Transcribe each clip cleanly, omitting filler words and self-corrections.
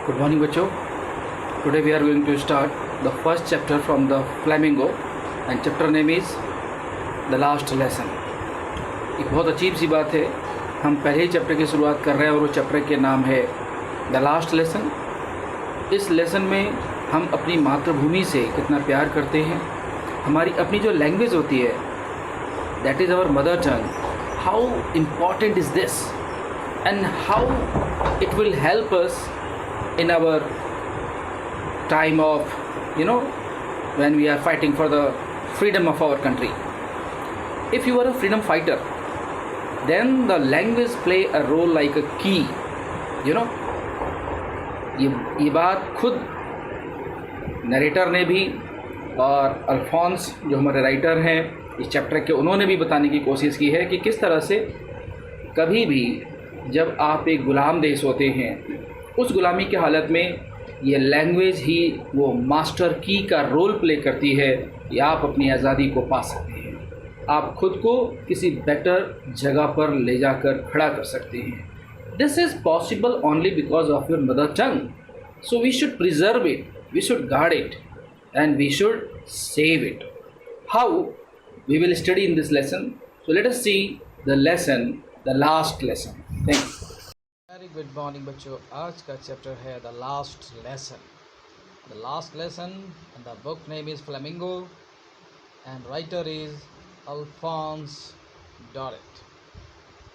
Good morning, बच्चों. Today we are going to start the first chapter from the Flamingo, and chapter name is The Last Lesson. एक बहुत अजीब सी बात है, हम पहले ही चैप्टर की शुरुआत कर रहे हैं और वो चैप्टर के नाम है द लास्ट लेसन. इस लेसन में हम अपनी मातृभूमि से कितना प्यार करते हैं. हमारी अपनी जो लैंग्वेज होती है, that is our mother tongue. How important is this and how it will help us in our time of when we are fighting for the freedom of our country. If you are a freedom fighter, then the language play a role like a key. ये बात खुद narrator ने भी और अल्फोंस जो हमारे writer हैं इस चैप्टर के, उन्होंने भी बताने की कोशिश की है कि किस तरह से कभी भी जब आप एक गुलाम देश होते हैं, उस गुलामी की हालत में ये लैंग्वेज ही वो मास्टर की का रोल प्ले करती है कि आप अपनी आज़ादी को पा सकते हैं, आप खुद को किसी बेटर जगह पर ले जाकर खड़ा कर सकते हैं. This is possible only because of your mother tongue. So we should preserve it, we should guard it and we should save it. How we will study in this lesson. So let us see the lesson, the last lesson. Thank you. Very good morning बच्चों. आज का chapter है the last lesson. The last lesson, the book name is Flamingo and writer is Alphonse डॉरेट.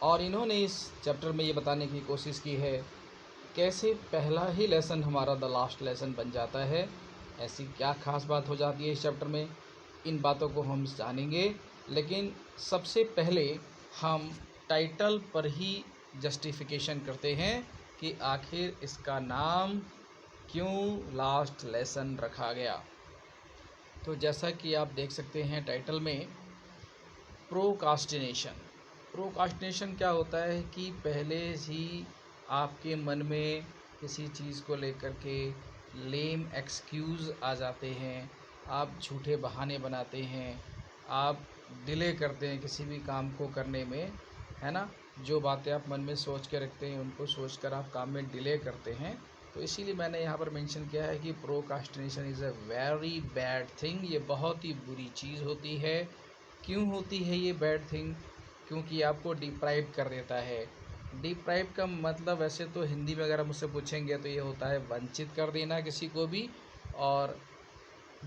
और इन्होंने इस chapter में ये बताने की कोशिश की है कैसे पहला ही लेसन हमारा द लास्ट लेसन बन जाता है. ऐसी क्या खास बात हो जाती है इस चैप्टर में, इन बातों को हम जानेंगे. लेकिन सबसे पहले हम टाइटल पर ही जस्टिफिकेशन करते हैं कि आखिर इसका नाम क्यों लास्ट लेसन रखा गया. तो जैसा कि आप देख सकते हैं टाइटल में, प्रोकास्टिनेशन. प्रोकास्टिनेशन क्या होता है कि पहले ही आपके मन में किसी चीज़ को लेकर के लेम एक्सक्यूज़ आ जाते हैं, आप झूठे बहाने बनाते हैं, आप डिले करते हैं किसी भी काम को करने में, है ना. जो बातें आप मन में सोच के रखते हैं उनको सोचकर आप काम में डिले करते हैं. तो इसीलिए मैंने यहाँ पर मेंशन किया है कि procrastination is a very bad thing. ये बहुत ही बुरी चीज़ होती है. क्यों होती है ये बैड थिंग? क्योंकि आपको डिप्राइव कर देता है. डिप्राइव का मतलब वैसे तो हिंदी में अगर आप मुझसे पूछेंगे तो ये होता है वंचित कर देना किसी को भी. और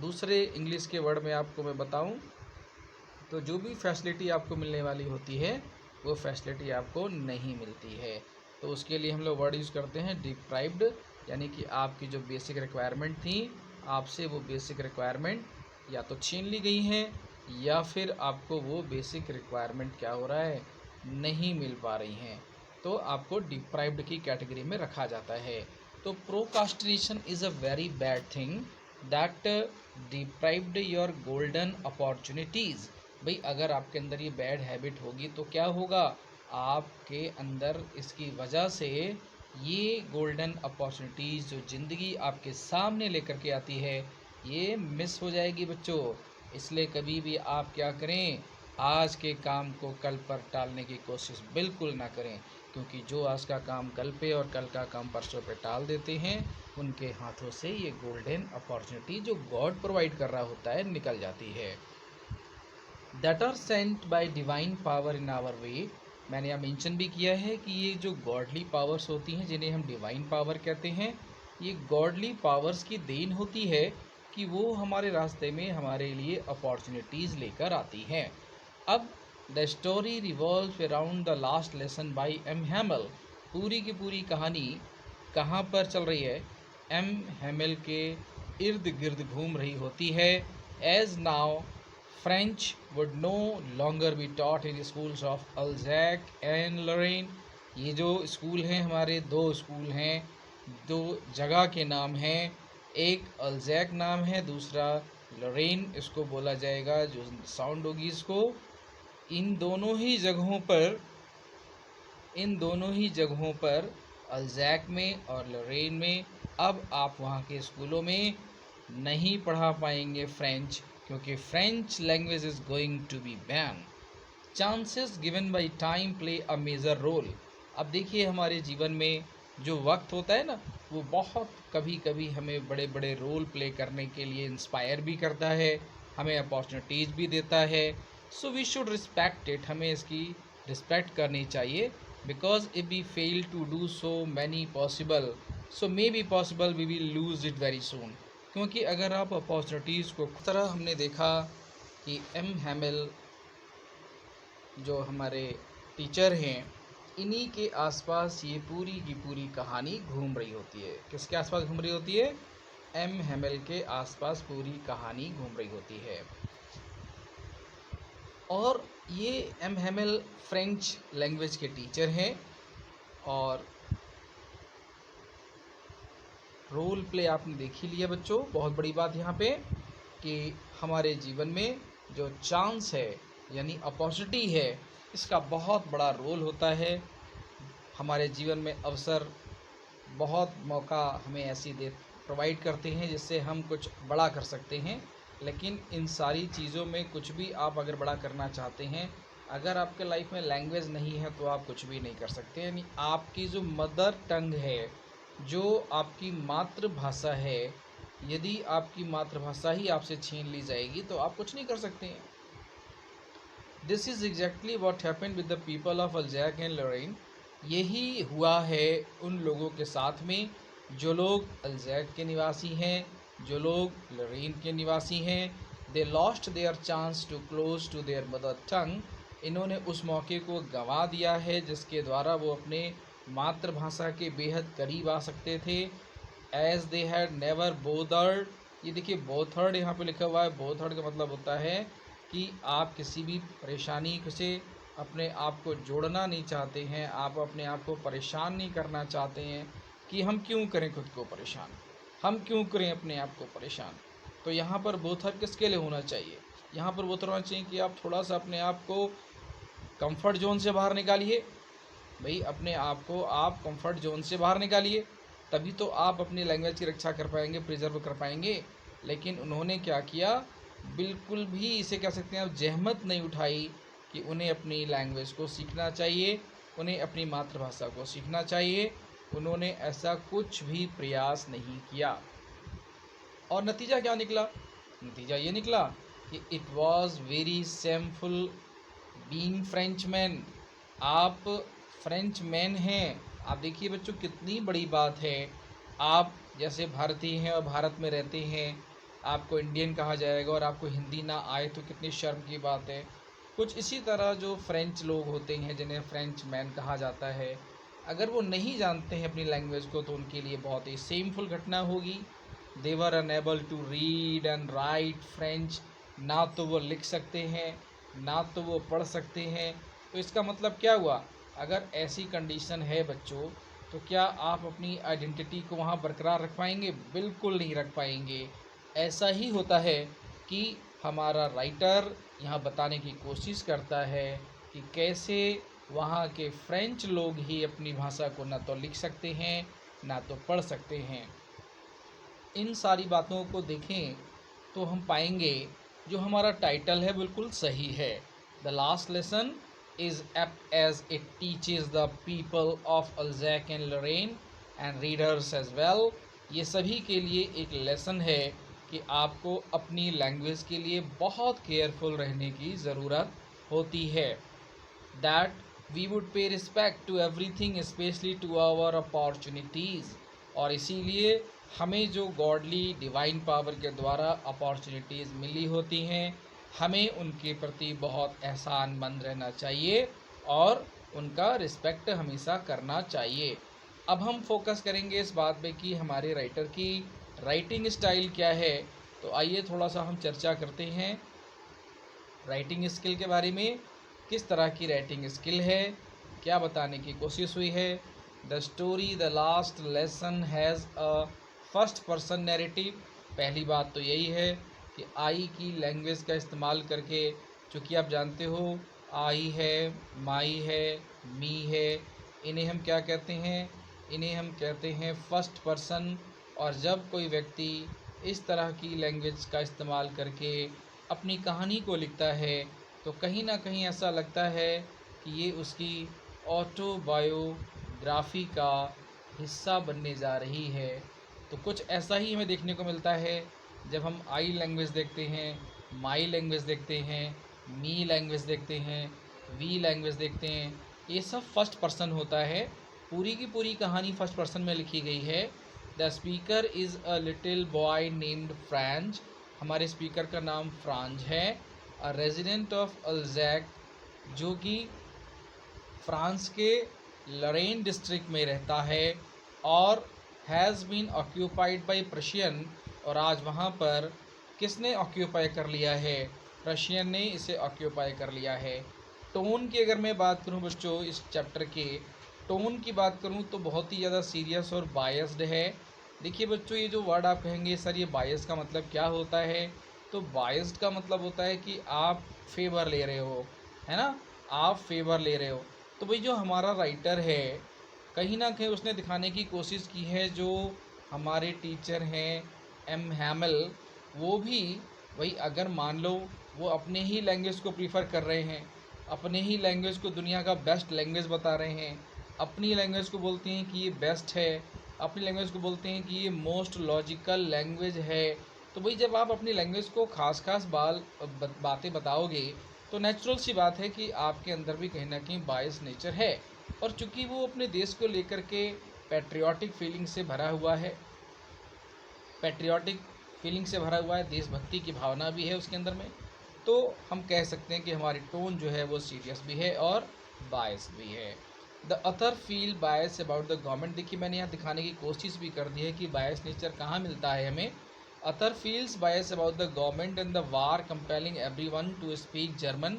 दूसरे इंग्लिश के वर्ड में आपको मैं बताऊँ तो जो भी फैसिलिटी आपको मिलने वाली होती है वो फैसिलिटी आपको नहीं मिलती है. तो उसके लिए हम लोग वर्ड यूज़ करते हैं डिप्राइव्ड, यानी कि आपकी जो बेसिक रिक्वायरमेंट थी, आपसे वो बेसिक रिक्वायरमेंट या तो छीन ली गई हैं या फिर आपको वो बेसिक रिक्वायरमेंट क्या हो रहा है, नहीं मिल पा रही हैं. तो आपको डिप्राइव्ड की कैटेगरी में रखा जाता है. तो procrastination is a very bad thing that deprived your golden opportunities. भाई अगर आपके अंदर ये बैड हैबिट होगी तो क्या होगा, आपके अंदर इसकी वजह से ये गोल्डन अपॉर्चुनिटीज़ जो ज़िंदगी आपके सामने लेकर के आती है ये मिस हो जाएगी बच्चों. इसलिए कभी भी आप क्या करें, आज के काम को कल पर टालने की कोशिश बिल्कुल ना करें. क्योंकि जो आज का काम कल पे और कल का काम परसों पे टाल देते हैं, उनके हाथों से ये गोल्डन अपॉर्चुनिटी जो गॉड प्रोवाइड कर रहा होता है निकल जाती है. That are sent by divine power in our way. मैंने यहाँ मेंशन भी किया है कि ये जो गॉडली पावर्स होती हैं जिन्हें हम डिवाइन पावर कहते हैं, ये गॉडली पावर्स की देन होती है कि वो हमारे रास्ते में हमारे लिए अपॉर्चुनिटीज़ लेकर आती हैं. अब the story revolve around the last lesson by M Hamel. पूरी की पूरी कहानी कहाँ पर चल रही है, एम हैमल के इर्द गिर्द घूम रही होती है. As now French would no longer be taught in schools of Alsace and Lorraine. ये जो स्कूल हैं हमारे, दो स्कूल हैं, दो जगह के नाम हैं. एक अल्जैक नाम है, दूसरा लॉरेन इसको बोला जाएगा, जो साउंड होगी इसको. इन दोनों ही जगहों पर अल्जैक में और लॉरेन में अब आप वहाँ के स्कूलों में नहीं पढ़ा पाएंगे फ्रेंच, क्योंकि French language is going to be ban. Chances given by time play a major role. अब देखिए हमारे जीवन में जो वक्त होता है ना, वो बहुत कभी कभी हमें बड़े बड़े रोल प्ले करने के लिए इंस्पायर भी करता है, हमें अपॉर्चुनिटीज़ भी देता है। So we should respect it, हमें इसकी रिस्पेक्ट करनी चाहिए। Because if we fail to do so many possible, so may be possible we will lose it very soon. क्योंकि अगर आप अपॉर्चुनिटीज़ को तरह हमने देखा कि एम हैमिल जो हमारे टीचर हैं, इन्हीं के आसपास ये पूरी की पूरी कहानी घूम रही होती है। किसके आसपास घूम रही होती है? एम हैमिल के आसपास पूरी कहानी घूम रही होती है। और ये एम हैमिल फ्रेंच लैंग्वेज के टीचर हैं। और रोल प्ले आपने देख ही लिया बच्चों। बहुत बड़ी बात यहाँ पे कि हमारे जीवन में जो चांस है यानी अपॉर्चुनिटी है, इसका बहुत बड़ा रोल होता है। हमारे जीवन में अवसर, बहुत मौका हमें ऐसी दे प्रोवाइड करते हैं जिससे हम कुछ बड़ा कर सकते हैं। लेकिन इन सारी चीज़ों में कुछ भी आप अगर बड़ा करना चाहते हैं, अगर आपके लाइफ में लैंग्वेज नहीं है तो आप कुछ भी नहीं कर सकते। यानी आपकी जो मदर टंग है, जो आपकी मातृभाषा है, यदि आपकी मातृभाषा ही आपसे छीन ली जाएगी तो आप कुछ नहीं कर सकते हैं। This is exactly what happen with the people of Alsace and Lorraine. यही हुआ है उन लोगों के साथ में जो लोग अल्ज़ैक के निवासी हैं, जो लोग लॉरेन के निवासी हैं। They lost their chance to close to their mother tongue. इन्होंने उस मौके को गंवा दिया है जिसके द्वारा वो अपने मातृभाषा के बेहद करीब आ सकते थे। As they had never bothered. ये देखिए बोथर्ड यहाँ पे लिखा हुआ है। बोथर्ड का मतलब होता है कि आप किसी भी परेशानी से अपने आप को जोड़ना नहीं चाहते हैं, आप अपने आप को परेशान नहीं करना चाहते हैं कि हम क्यों करें खुद को परेशान, हम क्यों करें अपने आप को परेशान। तो यहाँ पर बोथर किसके लिए होना चाहिए? यहाँ पर बोथर होना चाहिए कि आप थोड़ा सा अपने आप को कंफर्ट जोन से बाहर निकालिए। भाई अपने आप को आप कंफर्ट जोन से बाहर निकालिए, तभी तो आप अपनी लैंग्वेज की रक्षा कर पाएंगे, प्रिजर्व कर पाएंगे। लेकिन उन्होंने क्या किया, बिल्कुल भी इसे कह सकते हैं आप जहमत नहीं उठाई कि उन्हें अपनी लैंग्वेज को सीखना चाहिए, उन्हें अपनी मातृभाषा को सीखना चाहिए। उन्होंने ऐसा कुछ भी प्रयास नहीं किया। और नतीजा क्या निकला? नतीजा ये निकला कि it was very shameful being French man. आप फ्रेंच मैन हैं। आप देखिए बच्चों कितनी बड़ी बात है। आप जैसे भारतीय हैं और भारत में रहते हैं, आपको इंडियन कहा जाएगा और आपको हिंदी ना आए तो कितनी शर्म की बात है। कुछ इसी तरह जो फ्रेंच लोग होते हैं जिन्हें फ्रेंच मैन कहा जाता है, अगर वो नहीं जानते हैं अपनी लैंग्वेज को तो उनके लिए बहुत ही सेमफुल घटना होगी। They were unable to read and write French. ना तो वो लिख सकते हैं, ना तो वो पढ़ सकते हैं। तो इसका मतलब क्या हुआ? अगर ऐसी कंडीशन है बच्चों, तो क्या आप अपनी आइडेंटिटी को वहाँ बरकरार रख पाएंगे? बिल्कुल नहीं रख पाएंगे। ऐसा ही होता है कि हमारा राइटर यहाँ बताने की कोशिश करता है कि कैसे वहाँ के फ्रेंच लोग ही अपनी भाषा को ना तो लिख सकते हैं, ना तो पढ़ सकते हैं। इन सारी बातों को देखें तो हम पाएंगे जो हमारा टाइटल है बिल्कुल सही है। The last lesson is apt as it teaches the people of Alsace and Lorraine and readers as well. ये सभी के लिए एक लेसन है कि आपको अपनी लैंग्वेज के लिए बहुत केयरफुल रहने की ज़रूरत होती है। That we would pay respect to everything specially to our opportunities. और इसीलिए हमें जो गॉडली डिवाइन पावर के द्वारा अपॉर्चुनिटीज़ मिली होती हैं, हमें उनके प्रति बहुत एहसानमंद रहना चाहिए और उनका रिस्पेक्ट हमेशा करना चाहिए। अब हम फोकस करेंगे इस बात पे कि हमारे राइटर की राइटिंग स्टाइल क्या है। तो आइए थोड़ा सा हम चर्चा करते हैं राइटिंग स्किल के बारे में। किस तरह की राइटिंग स्किल है, क्या बताने की कोशिश हुई है। The story the last lesson has a first person narrative. पहली बात तो यही है कि आई की लैंग्वेज का इस्तेमाल करके, चूँकि आप जानते हो आई है, माई है, मी है, इन्हें हम क्या कहते हैं? इन्हें हम कहते हैं फर्स्ट पर्सन। और जब कोई व्यक्ति इस तरह की लैंग्वेज का इस्तेमाल करके अपनी कहानी को लिखता है तो कहीं ना कहीं ऐसा लगता है कि ये उसकी ऑटोबायोग्राफी का हिस्सा बनने जा रही है। तो कुछ ऐसा ही हमें देखने को मिलता है जब हम आई लैंग्वेज देखते हैं, माई लैंग्वेज देखते हैं, मी लैंग्वेज देखते हैं, वी लैंग्वेज देखते हैं। ये सब फर्स्ट पर्सन होता है। पूरी की पूरी कहानी फर्स्ट पर्सन में लिखी गई है। The speaker is a little boy named Franz. हमारे स्पीकर का नाम फ्रांज है। अ रेजिडेंट ऑफ अल्जैक, जो कि फ्रांस के लरेन डिस्ट्रिक्ट में रहता है, और has been occupied by Prussian. और आज वहाँ पर किसने ऑक्यूपाई कर लिया है? रशियन ने इसे ऑक्यूपाई कर लिया है। टोन की अगर मैं बात करूँ बच्चों, इस चैप्टर के टोन की बात करूँ तो बहुत ही ज़्यादा सीरियस और बायस्ड है। देखिए बच्चों, ये जो वर्ड आप कहेंगे सर ये बायस का मतलब क्या होता है, तो बायस्ड का मतलब होता है कि आप फेवर ले रहे हो, है ना, आप फेवर ले रहे हो। तो भाई जो हमारा राइटर है, कहीं ना कहीं उसने दिखाने की कोशिश की है, जो हमारे टीचर हैं एम हैमल, वो भी वही, अगर मान लो वो अपने ही लैंग्वेज को प्रीफर कर रहे हैं, अपने ही लैंग्वेज को दुनिया का बेस्ट लैंग्वेज बता रहे हैं, अपनी लैंग्वेज को बोलते हैं कि ये बेस्ट है, अपनी लैंग्वेज को बोलते हैं कि ये मोस्ट लॉजिकल लैंग्वेज है। तो भाई जब आप अपनी लैंग्वेज को खास खास बातें बताओगे, तो नेचुरल सी बात है कि आपके अंदर भी कहीं ना कहीं बायस नेचर है। और चूंकि वो अपने देश को लेकर के पैट्रियाटिक फीलिंग से भरा हुआ है, पैट्रियाटिक फीलिंग से भरा हुआ है, देशभक्ति की भावना भी है उसके अंदर में, तो हम कह सकते हैं कि हमारी टोन जो है वो सीरियस भी है और बायस भी है। The Athar feel bias about the government. देखिए मैंने यहाँ दिखाने की कोशिश भी कर दी है कि बायस नेचर कहाँ मिलता है हमें। Author feels bias about the government and the war compelling everyone to speak German.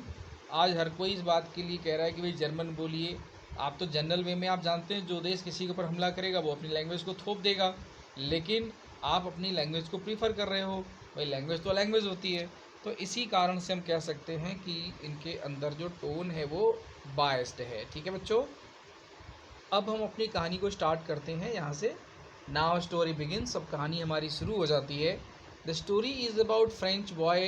आज हर कोई इस बात के लिए कह रहा है कि भाई जर्मन बोलिए। आप तो जनरल वे में आप जानते हैं, जो देश किसी के ऊपर हमला करेगा वो अपनी लैंग्वेज को थोप देगा, लेकिन आप अपनी लैंग्वेज को प्रीफर कर रहे हो। भाई लैंग्वेज तो लैंग्वेज होती है। तो इसी कारण से हम कह सकते हैं कि इनके अंदर जो टोन है वो बायस्ड है। ठीक है बच्चों, अब हम अपनी कहानी को स्टार्ट करते हैं यहाँ से। Now story begins. अब कहानी हमारी शुरू हो जाती है। The story is about French boy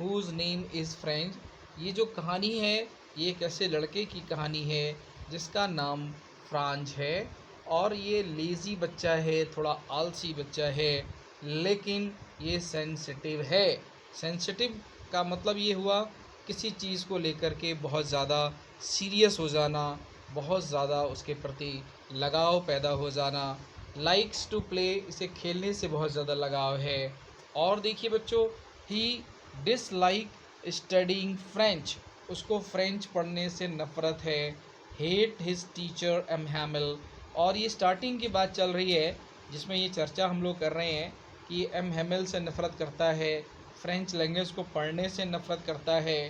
whose name is French. ये जो कहानी है ये एक ऐसे लड़के की कहानी है जिसका नाम फ्रांज है, और ये लेज़ी बच्चा है, थोड़ा आलसी बच्चा है, लेकिन ये सेंसिटिव है। सेंसिटिव का मतलब ये हुआ किसी चीज़ को लेकर के बहुत ज़्यादा सीरियस हो जाना, बहुत ज़्यादा उसके प्रति लगाव पैदा हो जाना। लाइक्स टू प्ले, इसे खेलने से बहुत ज़्यादा लगाव है। और देखिए बच्चों, ही डिसलाइक स्टडीइंग फ्रेंच, उसको फ्रेंच पढ़ने से नफ़रत है। Hate his teacher M Hamel, और ये स्टार्टिंग की बात चल रही है जिसमें ये चर्चा हम लोग कर रहे हैं कि एम हैमल से नफ़रत करता है, फ्रेंच लैंग्वेज को पढ़ने से नफ़रत करता है।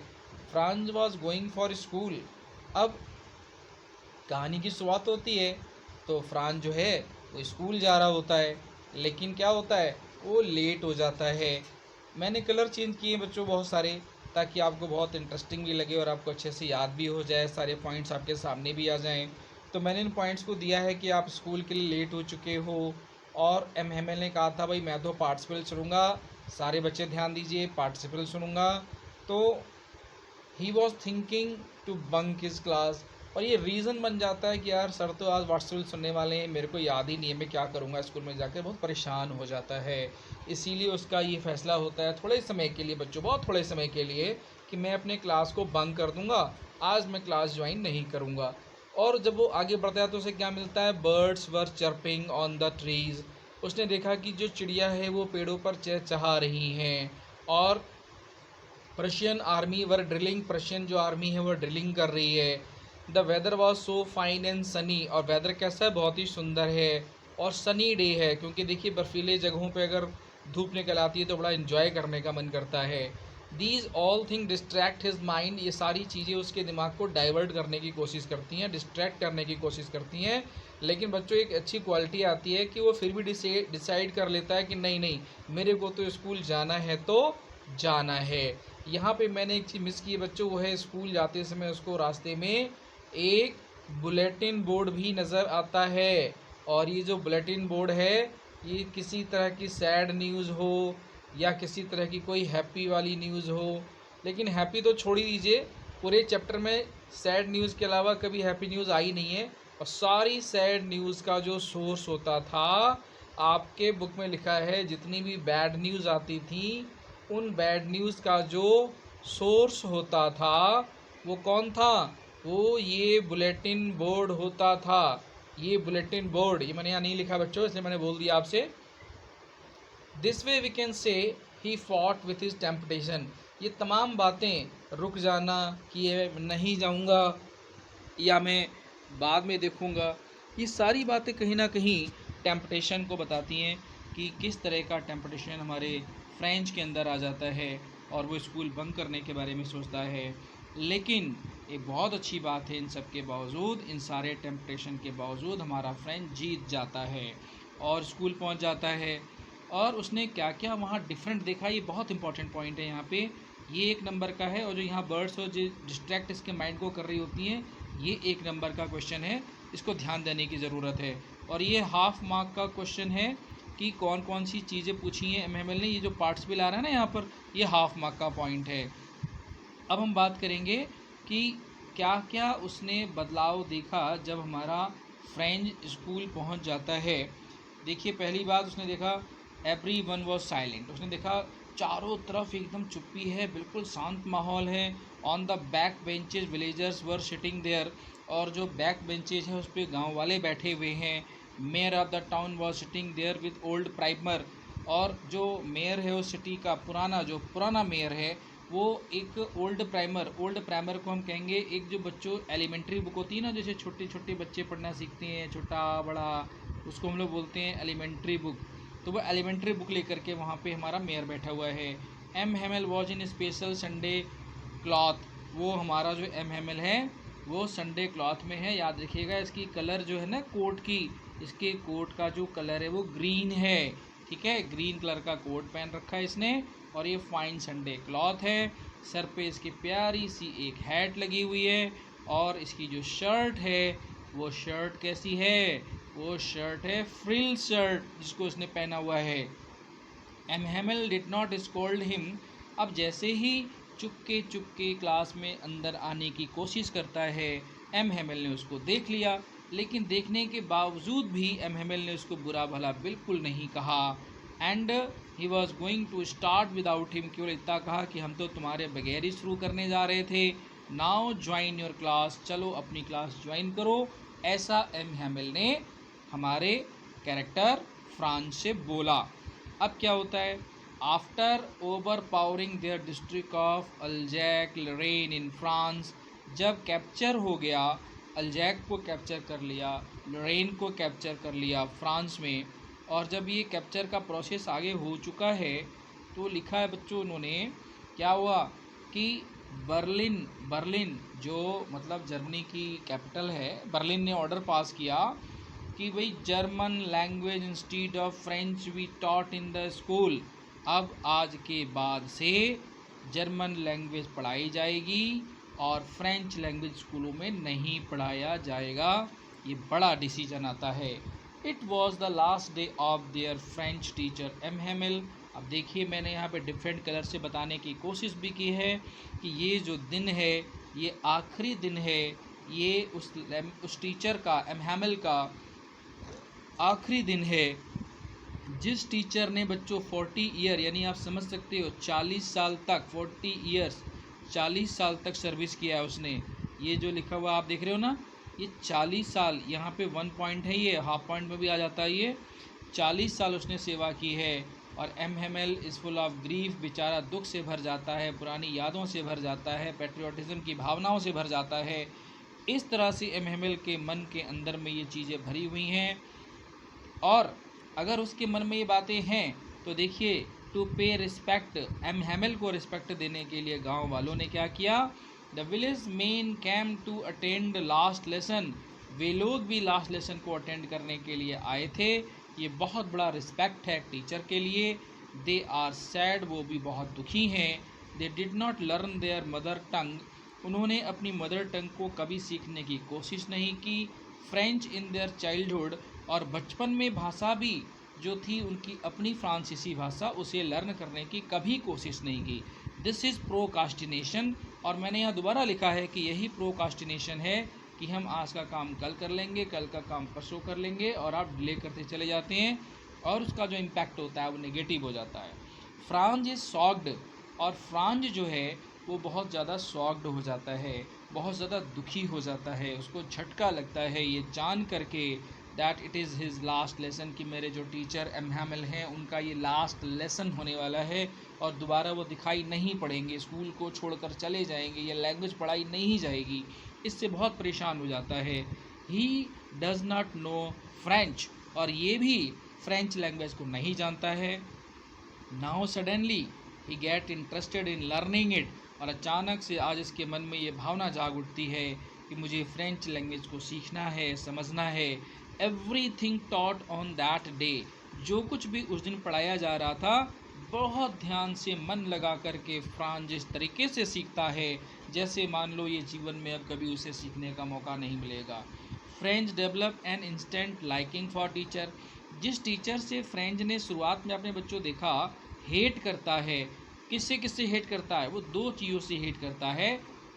Franz was going for school. अब कहानी की शुरुआत होती है तो फ्रांज जो है वो स्कूल जा रहा होता है, लेकिन क्या होता है, वो लेट हो जाता है। मैंने कलर चेंज किए बच्चों बहुत सारे, ताकि आपको बहुत इंटरेस्टिंग भी लगे और आपको अच्छे से याद भी हो जाए, सारे पॉइंट्स आपके सामने भी आ जाएं। तो मैंने इन पॉइंट्स को दिया है कि आप स्कूल के लिए लेट हो चुके हो, और एम एल ने कहा था भाई मैं तो पार्टिसिपल सुनूंगा, सारे बच्चे ध्यान दीजिए, पार्टिसिपल सुनूंगा। तो he was thinking to bunk his class, और ये रीज़न बन जाता है कि यार सर तो आज वाट्सअप सुनने वाले हैं, मेरे को याद ही नहीं है मैं क्या करूँगा स्कूल में जाकर, बहुत परेशान हो जाता है। इसीलिए उसका ये फैसला होता है थोड़े समय के लिए बच्चों, बहुत थोड़े समय के लिए, कि मैं अपने क्लास को बंक कर दूँगा, आज मैं क्लास ज्वाइन नहीं करूँगा। और जब वो आगे बढ़ता है तो उसे क्या मिलता है, birds were chirping on the trees. उसने देखा कि जो चिड़िया है वो पेड़ों पर चहचहा रही हैं, और Prussian army were drilling, Prussian जो आर्मी है वो ड्रिलिंग कर रही है। The weather was so fine and sunny, और वेदर कैसा है, बहुत ही सुंदर है और सनी डे है, क्योंकि देखिए बर्फीले जगहों पे अगर धूप निकल आती है तो बड़ा इन्जॉय करने का मन करता है। These all thing distract his mind, ये सारी चीज़ें उसके दिमाग को डाइवर्ट करने की कोशिश करती हैं, डिस्ट्रैक्ट करने की कोशिश करती हैं। लेकिन बच्चों एक अच्छी क्वालिटी आती है कि वो फिर भी डिसाइड कर लेता है कि नहीं नहीं, मेरे को तो स्कूल जाना है तो जाना है। यहाँ पे मैंने एक चीज़ मिस की है बच्चों, वो है स्कूल जाते समय उसको रास्ते में एक बुलेटिन बोर्ड भी नज़र आता है, और ये जो बुलेटिन बोर्ड है ये किसी तरह की सैड न्यूज़ हो या किसी तरह की कोई हैप्पी वाली न्यूज़ हो, लेकिन हैप्पी तो छोड़ ही दीजिए, पूरे चैप्टर में सैड न्यूज़ के अलावा कभी हैप्पी न्यूज़ आई नहीं है। और सारी सैड न्यूज़ का जो सोर्स होता था, आपके बुक में लिखा है जितनी भी बैड न्यूज़ आती थी, उन बैड न्यूज़ का जो सोर्स होता था वो कौन था? वो ये बुलेटिन बोर्ड होता था। ये बुलेटिन बोर्ड, ये मैंने यहाँ नहीं लिखा बच्चों, इसलिए मैंने बोल दिया आपसे। This way we can say he fought with his temptation. ये तमाम बातें, रुक जाना कि ये नहीं जाऊँगा या मैं बाद में देखूँगा, ये सारी बातें कहीं ना कहीं टेम्पटेशन को बताती हैं कि किस तरह का टेम्पटेशन हमारे फ्रेंच के अंदर आ जाता है और वो स्कूल बंक करने के बारे में सोचता है। लेकिन एक बहुत अच्छी बात है, इन सब के बावजूद, इन सारे टेम्पटेशन के बावजूद हमारा फ्रेंड जीत जाता है और स्कूल पहुंच जाता है। और उसने क्या क्या वहाँ डिफरेंट देखा, ये बहुत इंपॉर्टेंट पॉइंट है यहाँ पे। ये 1 नंबर का है, और जो यहाँ बर्ड्स और जो डिस्ट्रैक्ट इसके माइंड को कर रही होती हैं, ये 1 नंबर का क्वेश्चन है, इसको ध्यान देने की ज़रूरत है। और ये हाफ मार्क का क्वेश्चन है कि कौन कौन सी चीज़ें पूछी हैं एमएमएल ने। ये जो पार्टिसिपल आ रहा है ना यहाँ पर, ये हाफ मार्क का पॉइंट है। अब हम बात करेंगे कि क्या क्या उसने बदलाव देखा जब हमारा फ्रेंच स्कूल पहुँच जाता है। देखिए, पहली बात उसने देखा, एवरी वन वॉज साइलेंट। उसने देखा चारों तरफ एकदम चुप्पी है, बिल्कुल शांत माहौल है। On the back benches villagers were sitting there, और जो बैक बेंचेज है उस पर गाँव वाले बैठे हुए हैं। Mayor of the town was sitting there with old primer, और जो मेयर है उस सिटी का जो पुराना मेयर है, वो एक ओल्ड प्राइमर को हम कहेंगे, एक जो बच्चों एलिमेंट्री बुक होती है ना, जैसे छोटे छोटे बच्चे पढ़ना सीखते हैं, छोटा बड़ा, उसको हम लोग बोलते हैं एलिमेंट्री बुक। तो वो एलिमेंट्री बुक लेकर के वहाँ पे हमारा मेयर बैठा हुआ है। M Hamel was in special Sunday cloth, वो हमारा जो एम हेमल है वो संडे क्लॉथ में है। याद रखिएगा, इसकी कलर जो है ना कोट की, इसके कोट का जो कलर है वो ग्रीन है, ठीक है, ग्रीन कलर का कोट पहन रखा है इसने, और ये फाइन संडे क्लॉथ है। सर पे इसकी प्यारी सी एक हैट लगी हुई है, और इसकी जो शर्ट है वो शर्ट कैसी है? वो शर्ट है फ्रिल शर्ट, जिसको इसने पहना हुआ है। M Hamel did not scold him, अब जैसे ही चुपके क्लास में अंदर आने की कोशिश करता है, एम हेमल ने उसको देख लिया, लेकिन देखने के बावजूद भी एम हेमल ने उसको बुरा भला बिल्कुल नहीं कहा। And he was going to start without him, केवल इतना कहा कि हम तो तुम्हारे बगैर ही शुरू करने जा रहे थे। नाउ ज्वाइन योर क्लास, चलो अपनी क्लास ज्वाइन करो, ऐसा एम हेमल ने हमारे कैरेक्टर फ्रांस से बोला। अब क्या होता है, after over powering their district of Alsace Lorraine in France, जब कैप्चर हो गया, अल्जैक को कैप्चर कर लिया, लरेन को कैप्चर कर लिया फ्रांस में, और जब ये कैप्चर का प्रोसेस आगे हो चुका है, तो लिखा है बच्चों उन्होंने, क्या हुआ कि बर्लिन जो मतलब जर्मनी की कैपिटल है, बर्लिन ने ऑर्डर पास किया कि भाई German language institute of French we taught in the school, अब आज के बाद से जर्मन लैंग्वेज पढ़ाई जाएगी और फ्रेंच लैंग्वेज स्कूलों में नहीं पढ़ाया जाएगा। ये बड़ा डिसीजन आता है। It was the last day of their French teacher M Hamel. अब देखिए, मैंने यहाँ पे डिफरेंट कलर से बताने की कोशिश भी की है कि ये जो दिन है ये आखिरी दिन है, ये उस टीचर का, एम हेमल का आखिरी दिन है, जिस टीचर ने बच्चों 40 ईयर, यानी आप समझ सकते हो 40 साल तक, 40 ईयर्स 40 साल तक सर्विस किया है उसने। ये जो लिखा हुआ आप देख रहे हो ना, ये 40 साल, यहाँ पे 1 पॉइंट है, ये हाफ पॉइंट में भी आ जाता है, ये 40 साल उसने सेवा की है। और M Hamel is full of grief, बेचारा दुख से भर जाता है, पुरानी यादों से भर जाता है, पेट्रियाटिज़म की भावनाओं से भर जाता है। इस तरह से एम हेमल के मन के अंदर में ये चीज़ें भरी हुई हैं। और अगर उसके मन में ये बातें हैं तो देखिए, टू पे रिस्पेक्ट, एम हेमल को रिस्पेक्ट देने के लिए गांव वालों ने क्या किया, the village men came to attend last lesson, वे लोग भी लास्ट लेसन को अटेंड करने के लिए आए थे। ये बहुत बड़ा रिस्पेक्ट है टीचर के लिए। दे आर सैड, वो भी बहुत दुखी हैं। दे did not learn their mother टंग, उन्होंने अपनी मदर टंग को कभी सीखने की कोशिश नहीं की। फ्रेंच इन देयर चाइल्डहुड, और बचपन में भाषा भी जो थी उनकी अपनी फ्रांसीसी भाषा, उसे लर्न करने की कभी कोशिश नहीं की। दिस इज़ प्रोकास्टिनेशन, और मैंने यहाँ दोबारा लिखा है कि यही प्रोकास्टिनेशन है कि हम आज का काम कल कर लेंगे, कल का काम परसों कर लेंगे, और आप डिले करते चले जाते हैं और उसका जो इम्पैक्ट होता है वो नेगेटिव हो जाता है। फ्रांज इज सॉक्ड, और फ्रांज जो है वो बहुत ज़्यादा सॉक्ड हो जाता है, बहुत ज़्यादा दुखी हो जाता है, उसको झटका लगता है ये जान करके that it is his last lesson, कि मेरे जो टीचर एम हैमिल हैं उनका ये लास्ट लेसन होने वाला है और दोबारा वो दिखाई नहीं पड़ेंगे, स्कूल को छोड़कर चले जाएंगे, ये लैंग्वेज पढ़ाई नहीं जाएगी। इससे बहुत परेशान हो जाता है। He does not know French, और ये भी फ्रेंच लैंग्वेज को नहीं जानता है। Now suddenly he get interested in learning it, और अचानक से आज इसके मन में ये भावना जाग उठती है कि मुझे फ्रेंच लैंग्वेज को सीखना है, समझना है। Everything taught on that day, जो कुछ भी उस दिन पढ़ाया जा रहा था बहुत ध्यान से मन लगा करके फ्रांज इस तरीके से सीखता है जैसे मान लो ये जीवन में अब कभी उसे सीखने का मौका नहीं मिलेगा। French develop an instant liking for teacher, जिस टीचर से फ्रेंच ने शुरुआत में अपने बच्चों देखा हेट करता है। किससे किससे हेट करता है? वो दो चीज़ों से हेट करता है।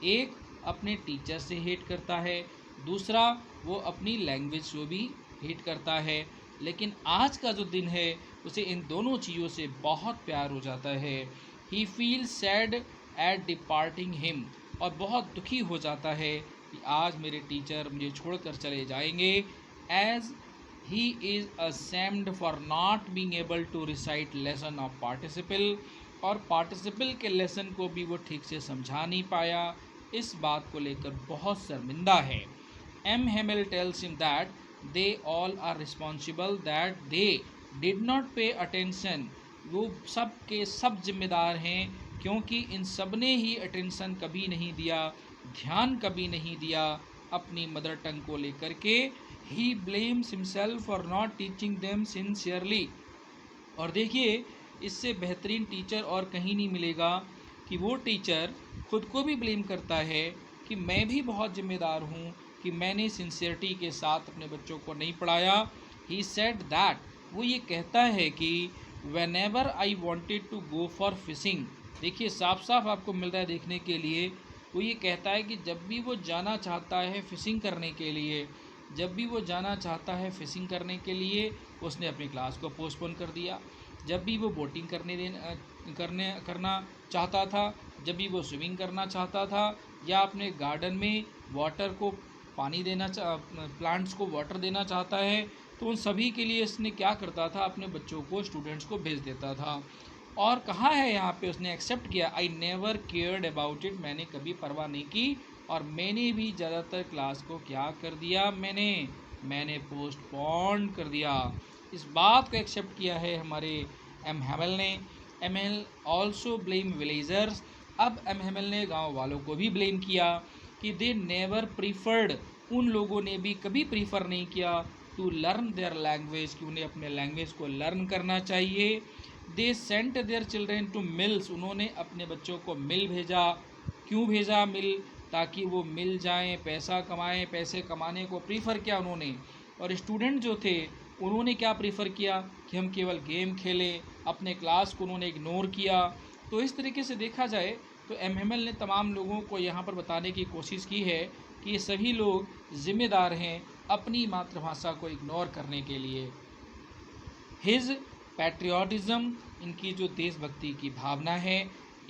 एक अपने टीचर से हेट करता है, दूसरा वो अपनी लैंग्वेज से भी हेट करता है। लेकिन आज का जो दिन है उसे इन दोनों चीज़ों से बहुत प्यार हो जाता है। He feel sad at departing him, और बहुत दुखी हो जाता है कि आज मेरे टीचर मुझे छोड़कर चले जाएंगे। As he is ashamed for not being able to recite lesson of participle, और participle के लेसन को भी वो ठीक से समझा नहीं पाया, इस बात को लेकर बहुत शर्मिंदा है। M Hamel tells him that they all are responsible that they did not pay attention, वो सब के सब जिम्मेदार हैं क्योंकि इन सब ने ही अटेंशन कभी नहीं दिया, ध्यान कभी नहीं दिया अपनी मदर टंग को लेकर के। He blames himself for not teaching them sincerely, और देखिए इससे बेहतरीन टीचर और कहीं नहीं मिलेगा कि वो टीचर खुद को भी ब्लेम करता है कि मैं भी बहुत जिम्मेदार हूँ कि मैंने सिंसियरिटी के साथ अपने बच्चों को नहीं पढ़ाया। He said that, वो ये कहता है कि whenever I wanted to go for fishing, देखिए साफ साफ आपको मिल रहा है देखने के लिए, वो ये कहता है कि जब भी वो जाना चाहता है फिशिंग करने के लिए, जब भी वो जाना चाहता है फिशिंग करने के लिए, उसने अपनी क्लास को पोस्टपोन कर दिया। जब भी वो बोटिंग करना चाहता था, जब भी वो स्विमिंग करना चाहता था, या अपने गार्डन में वाटर को पानी देना प्लांट्स को वाटर देना चाहता है, तो उन सभी के लिए इसने क्या करता था, अपने बच्चों को, स्टूडेंट्स को भेज देता था। और कहा है यहाँ पे उसने एक्सेप्ट किया, I never cared about it, मैंने कभी परवाह नहीं की, और मैंने भी ज़्यादातर क्लास को क्या कर दिया, मैंने पोस्टपोन कर दिया। इस बात को एक्सेप्ट किया है हमारे एम हैमिल ने। एम हैमिल ऑल्सो ब्लेम विलेजर्स, अब एम हैमिल ने गांव वालों को भी ब्लेम किया कि दे नेवर प्रीफर्ड, उन लोगों ने भी कभी प्रीफर नहीं किया टू लर्न देयर लैंग्वेज, कि उन्हें अपने लैंग्वेज को लर्न करना चाहिए। They sent their children to mills, उन्होंने अपने बच्चों को मिल भेजा। क्यों भेजा मिल? ताकि वो मिल जाएं, पैसा कमाएं, पैसे कमाने को प्रीफर किया उन्होंने। और स्टूडेंट जो थे उन्होंने क्या प्रीफर किया कि हम केवल गेम खेलें, अपने क्लास को उन्होंने इग्नोर किया। तो इस तरीके से देखा जाए तो एम हैमिल ने तमाम लोगों को यहाँ पर बताने की कोशिश की है कि ये सभी लोग जिम्मेदार हैं अपनी मातृभाषा को इग्नोर करने के लिए। हिज पैट्रियाटिज़म, इनकी जो देशभक्ति की भावना है,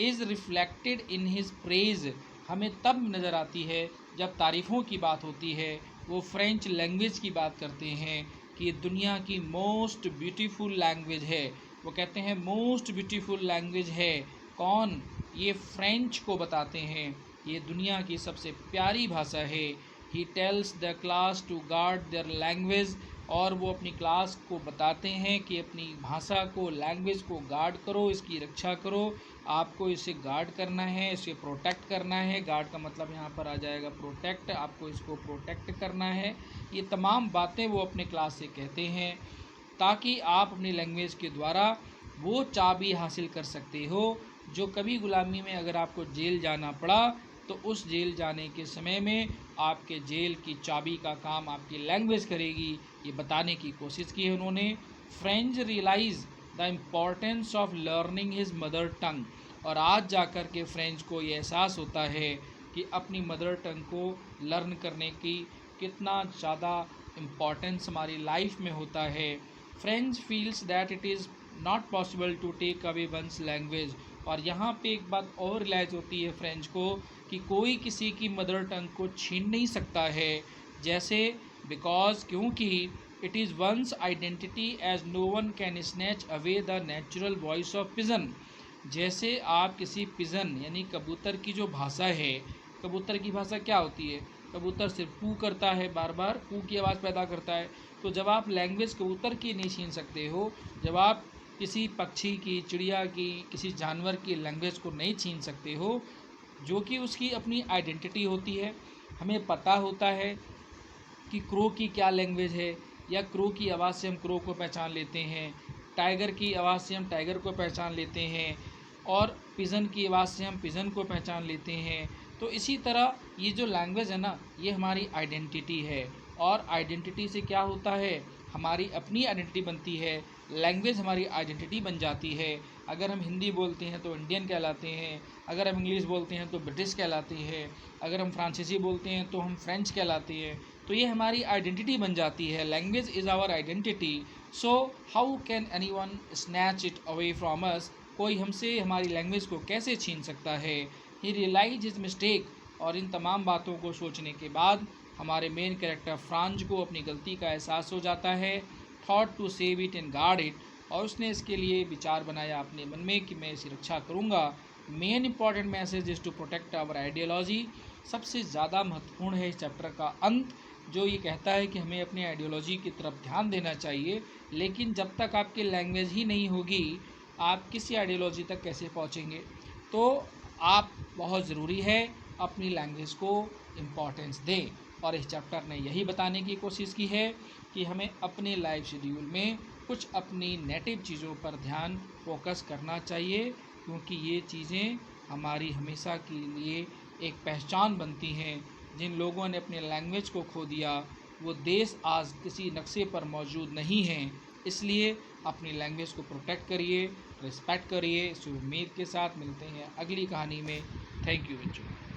is reflected in his praise, हमें तब नज़र आती है जब तारीफ़ों की बात होती है। वो फ्रेंच लैंग्वेज की बात करते हैं कि ये दुनिया की मोस्ट ब्यूटीफुल लैंग्वेज है। वो कहते हैं मोस्ट ब्यूटीफुल लैंग्वेज है। कौन? ये फ्रेंच को बताते हैं ये दुनिया की सबसे प्यारी भाषा है। He tells the class to guard their language, और वो अपनी क्लास को बताते हैं कि अपनी भाषा को, लैंग्वेज को गार्ड करो, इसकी रक्षा करो, आपको इसे गार्ड करना है, इसे प्रोटेक्ट करना है। गार्ड का मतलब यहाँ पर आ जाएगा प्रोटेक्ट, आपको इसको प्रोटेक्ट करना है। ये तमाम बातें वो अपने क्लास से कहते हैं ताकि आप अपनी लैंग्वेज के द्वारा वो चाबी हासिल कर सकते हो जो कभी गुलामी में अगर आपको जेल जाना पड़ा तो उस जेल जाने के समय में आपके जेल की चाबी का काम आपकी लैंग्वेज करेगी, ये बताने की कोशिश की है उन्होंने। French realise the importance of learning his mother tongue, और आज जाकर के फ्रेंच को ये एहसास होता है कि अपनी मदर टंग को लर्न करने की कितना ज़्यादा इम्पॉर्टेंस हमारी लाइफ में होता है। French feels that it is not possible to take away one's language. और यहाँ पे एक बात और रियलाइज़ होती है फ्रेंच को कि कोई किसी की मदर टंग को छीन नहीं सकता है। जैसे बिकॉज क्योंकि it is one's identity as no one can snatch away the natural voice of pigeon. जैसे आप किसी पिजन यानी कबूतर की जो भाषा है, कबूतर की भाषा क्या होती है? कबूतर सिर्फ पू करता है, बार बार पू की आवाज़ पैदा करता है। तो जब आप लैंग्वेज कबूतर की नहीं छीन सकते हो, जब आप किसी पक्षी की, चिड़िया की, किसी जानवर की लैंग्वेज को नहीं छीन सकते हो, जो कि उसकी अपनी आइडेंटिटी होती है। हमें पता होता है कि क्रो की क्या लैंग्वेज है, या क्रो की आवाज़ से हम क्रो को पहचान लेते हैं, टाइगर की आवाज़ से हम टाइगर को पहचान लेते हैं, और पिजन की आवाज़ से हम पिजन को पहचान लेते हैं। तो इसी तरह ये जो लैंग्वेज है ना, ये हमारी आइडेंटिटी है। और आइडेंटिटी से क्या होता है, हमारी अपनी आइडेंटिटी बनती है, लैंग्वेज हमारी आइडेंटिटी बन जाती है। अगर हम हिंदी बोलते हैं तो इंडियन कहलाते हैं, अगर हम इंग्लिश बोलते हैं तो ब्रिटिश कहलाते हैं, अगर हम फ्रांसीसी बोलते हैं तो हम फ्रेंच कहलाते हैं। तो ये हमारी आइडेंटिटी बन जाती है। Language is our identity. So how can any one snatch it away from us. कोई हमसे हमारी लैंग्वेज को कैसे छीन सकता है। He realise his mistake. और इन तमाम बातों को सोचने के बाद हमारे मेन कैरेक्टर फ्रांज को अपनी गलती का एहसास हो जाता है। Thought to save it and guard it. और उसने इसके लिए विचार बनाया अपने मन में कि मैं इसकी रक्षा करूँगा। Main important message is to protect our ideology. सबसे ज़्यादा महत्वपूर्ण है इस चैप्टर का अंत, जो ये कहता है कि हमें अपनी आइडियोलॉजी की तरफ ध्यान देना चाहिए। लेकिन जब तक आपकी लैंग्वेज ही नहीं होगी, आप किसी आइडियोलॉजी तक कैसे पहुँचेंगे। तो आप बहुत ज़रूरी है अपनी लैंग्वेज को इम्पॉर्टेंस दें। और इस चैप्टर ने यही बताने की कोशिश की है कि हमें अपने लाइफ शेड्यूल में कुछ अपनी नेटिव चीज़ों पर ध्यान फोकस करना चाहिए, क्योंकि ये चीज़ें हमारी हमेशा के लिए एक पहचान बनती हैं। जिन लोगों ने अपने लैंग्वेज को खो दिया, वो देश आज किसी नक्शे पर मौजूद नहीं हैं। इसलिए अपनी लैंग्वेज को प्रोटेक्ट करिए, रिस्पेक्ट करिए। इस उम्मीद के साथ मिलते हैं अगली कहानी में। थैंक यू बच्चों।